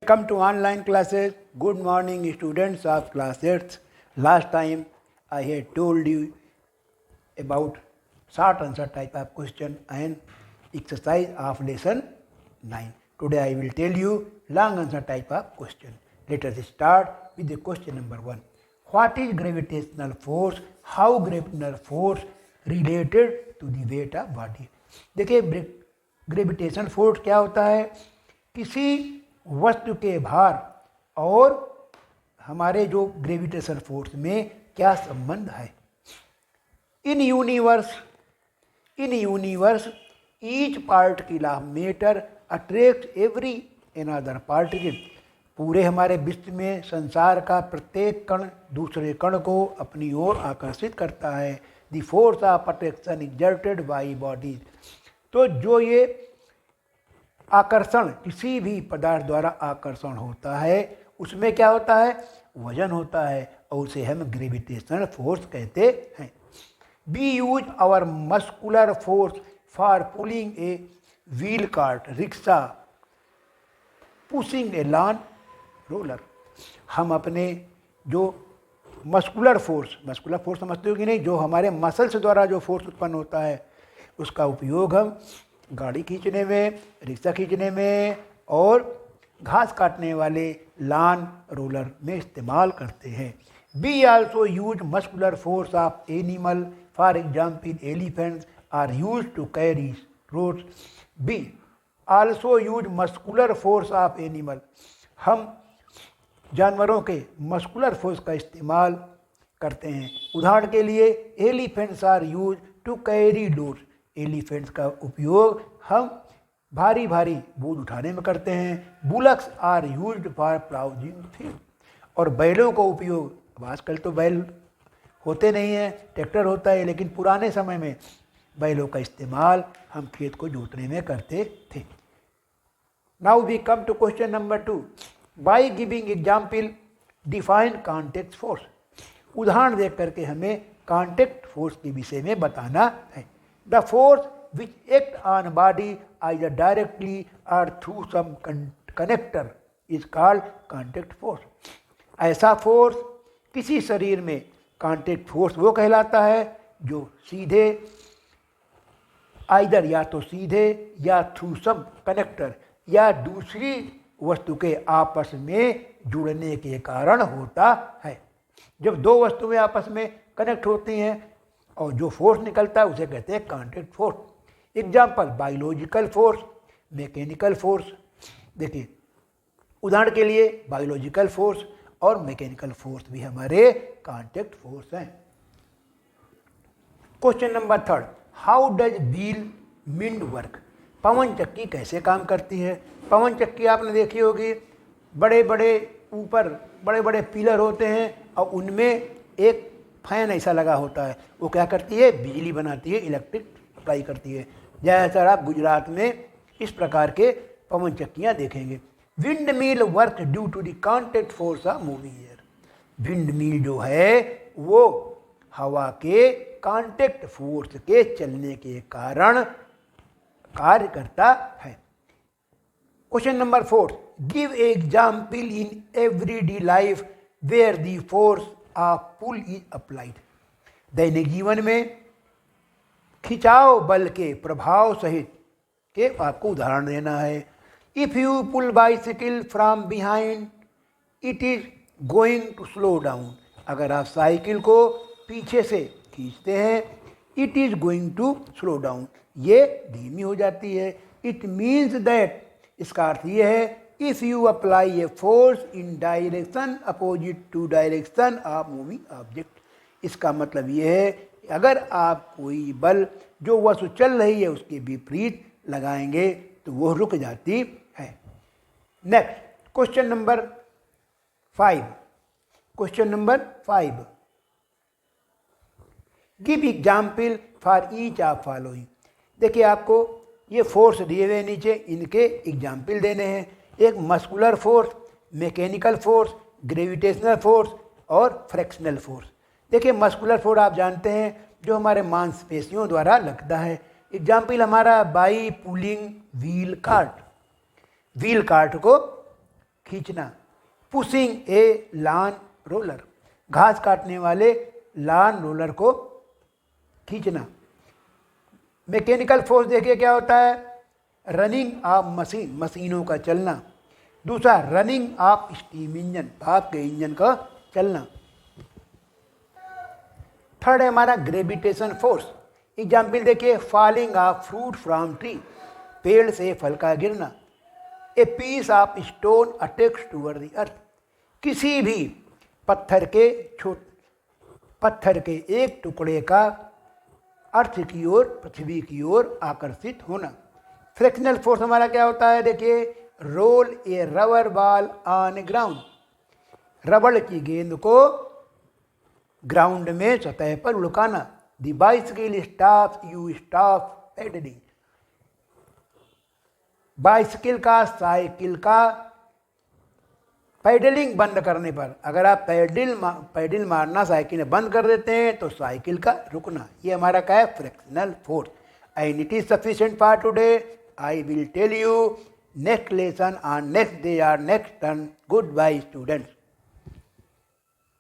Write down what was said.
Come to online classes. Good morning, students of class 8th. Last time I had told you about short answer type of question and exercise of lesson 9. Today I will tell you long answer type of question. Let us start with the question number 1. What is gravitational force? How gravitational force related to the weight of body? देखिए gravitation force क्या होता है? किसी वस्तु के भार और हमारे जो ग्रेविटेशन फोर्स में क्या संबंध है? In universe each particle of matter attract every another particle. पूरे हमारे विश्व में संसार का प्रत्येक कण दूसरे कण को अपनी ओर आकर्षित करता है. The force of attraction exerted by bodies. तो जो ये आकर्षण किसी भी पदार्थ द्वारा आकर्षण होता है उसमें क्या होता है? वजन होता है और उसे हम ग्रेविटेशनल फोर्स कहते हैं. We use our muscular force for pulling a wheel cart, rickshaw, pushing a lawn roller. हम अपने जो मस्कुलर फोर्स समझते हो कि नहीं, जो हमारे मसल्स द्वारा जो फोर्स उत्पन्न होता है उसका उपयोग हम गाड़ी खींचने में, रिक्शा खींचने में और घास काटने वाले लॉन रोलर में इस्तेमाल करते हैं. We also use muscular force of animal. For example elephants are use to carry roads. We also use muscular force of animal. हम जानवरों के मस्कुलर फोर्स का इस्तेमाल करते हैं. उदाहरण के लिए elephants are use to carry loads. Elephants का उपयोग हम भारी बोझ उठाने में करते हैं. Bullocks are used for ploughing field. और बैलों का उपयोग, अब आजकल तो बैल होते नहीं हैं, ट्रैक्टर होता है, लेकिन पुराने समय में बैलों का इस्तेमाल हम खेत को जोतने में करते थे. Now we come to question number 2. By giving example define contact force. उदाहरण देख करके हमें कॉन्टैक्ट फोर्स के विषय में बताना है. The force which act on body either directly or through some connector is called contact force. ऐसा फोर्स किसी शरीर में कॉन्टैक्ट फोर्स वो कहलाता है जो सीधे आइदर या तो सीधे या थ्रू सम कनेक्टर या दूसरी वस्तु के आपस में जुड़ने के कारण होता है. जब दो वस्तुएं आपस में कनेक्ट होती हैं और जो फोर्स निकलता है उसे कहते हैं contact force. Example biological force, mechanical force. देखिए उदाहरण के लिए बायोलॉजिकल फोर्स और मैकेनिकल फोर्स भी हमारे कॉन्टैक्ट फोर्स हैं. Question number 3. How does wheel wind work. पवन चक्की कैसे काम करती है? पवन चक्की आपने देखी होगी, बड़े बड़े पिलर होते हैं और उनमें एक फैन ऐसा लगा होता है. वो क्या करती है? बिजली बनाती है, इलेक्ट्रिक सप्लाई करती है. ज़्यादातर आप गुजरात में इस प्रकार के पवन चक्कियाँ देखेंगे. Windmill work due to the contact force of moving air. Windmill जो है वो हवा के कॉन्टैक्ट फोर्स के चलने के कारण कार्य करता है. Question number 4. Give example in everyday life where the force of pull is applied. दैनिक जीवन में खिंचाव बल के प्रभाव सहित के आपको उदाहरण देना है. If you pull bicycle from behind it is going to slow down. अगर आप साइकिल को पीछे से खींचते हैं it is going to slow down, ये धीमी हो जाती है. इट मीन्स दैट, इसका अर्थ ये है, if you apply a force in direction opposite to direction of moving object. इसका मतलब ये है कि अगर आप कोई बल जो वस्तु चल रही है उसके विपरीत लगाएंगे तो वो रुक जाती है. Next question number 5. Give example for each of following. देखिए आपको ये फोर्स दिए हुए नीचे, इनके एग्जाम्पल देने हैं. एक muscular force, mechanical force, gravitational force और फ्रैक्शनल फोर्स. देखिए मस्कुलर फोर्स आप जानते हैं जो हमारे मांसपेशियों द्वारा लगता है. एग्जाम्पल हमारा by pulling wheel cart. Wheel cart को खींचना। पुशिंग ए लान रोलर, घास काटने वाले लान रोलर को खींचना। मैकेनिकल फोर्स देखिए क्या होता है, रनिंग ऑफ मशीन, मशीनों का चलना। दूसरा रनिंग ऑफ स्टीम इंजन, भाप के इंजन का चलना। थर्ड है हमारा ग्रेविटेशन फोर्स। एग्जाम्पल देखिए, falling of fruit from tree, पेड़ से फल का गिरना। A piece of stone attacks toward the earth, किसी भी पत्थर के एक टुकड़े का अर्थ की ओर, पृथ्वी की ओर आकर्षित होना। फ्रैक्शनल फोर्स हमारा क्या होता है, देखिए, roll a rubber ball on ground, रबड़ की गेंद को ग्राउंड में सतह पर लुकाना। The bicycle stop, you stop pedalling, bicycle का, साइकिल का पैडलिंग बंद करने पर, अगर आप पैडल मारना साइकिल में बंद कर देते हैं तो साइकिल का रुकना, ये हमारा क्या है, fractional force. And it is sufficient for today. I will tell you next lesson on next day और next turn. Good bye students.